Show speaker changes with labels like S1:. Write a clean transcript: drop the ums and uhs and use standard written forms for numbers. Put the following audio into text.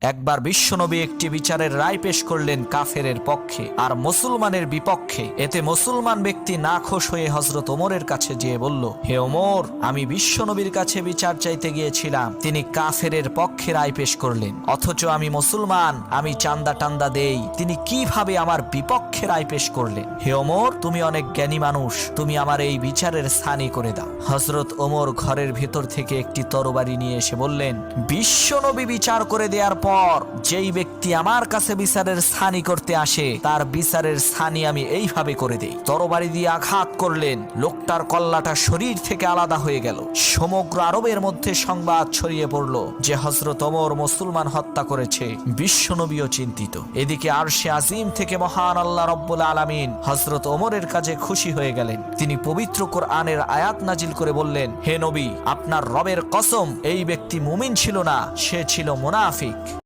S1: একবার বিশ্বনবী একটি বিচারের রায় পেশ করলেন কাফেরের পক্ষে আর মুসলমানের বিপক্ষে। এতে মুসলমান ব্যক্তি নাখোশ হয়ে হযরত ওমরের কাছে যেয়ে বলল, হে ওমর, আমি বিশ্বনবীর কাছে বিচার চাইতে গিয়েছিলাম, তিনি কাফেরের পক্ষে রায় পেশ করলেন, অথচ আমি মুসলমান, আমি চান্দা টান্দা দেই, তিনি কিভাবে আমার বিপক্ষে রায় পেশ করলেন? হে ওমর, তুমি অনেক জ্ঞানী মানুষ, তুমি আমার এই বিচারের স্থানী করে দাও। হযরত ওমর ঘরের ভিতর থেকে একটি তরবারি নিয়ে এসে বললেন, বিশ্বনবী বিচার করে দেওয়ার পর যেই ব্যক্তি আমার কাছে বিচারের স্থানী করতে আসে তার বিচারের স্থানী আমি এইভাবে করে দেই। তরবারি দিয়ে আঘাত করলেন, লোকটার কল্লাটা শরীর থেকে আলাদা হয়ে গেল। সমগ্র আরবের মধ্যে সংবাদ ছড়িয়ে পড়ল যে হযরত ওমর মুসলমান হত্যা করেছে। বিশ্বনবীও চিন্তিত। এদিকে আরশে আজিম থেকে মহান আল্লাহ রব্বুল আলামিন হযরত ওমরের কাজে খুশি হয়ে গেলেন। তিনি পবিত্র কোরআনের আয়াত নাজিল করে বললেন, হে নবী, আপনার রবের কসম, এই ব্যক্তি মুমিন ছিল না, সে ছিল মুনাফিক।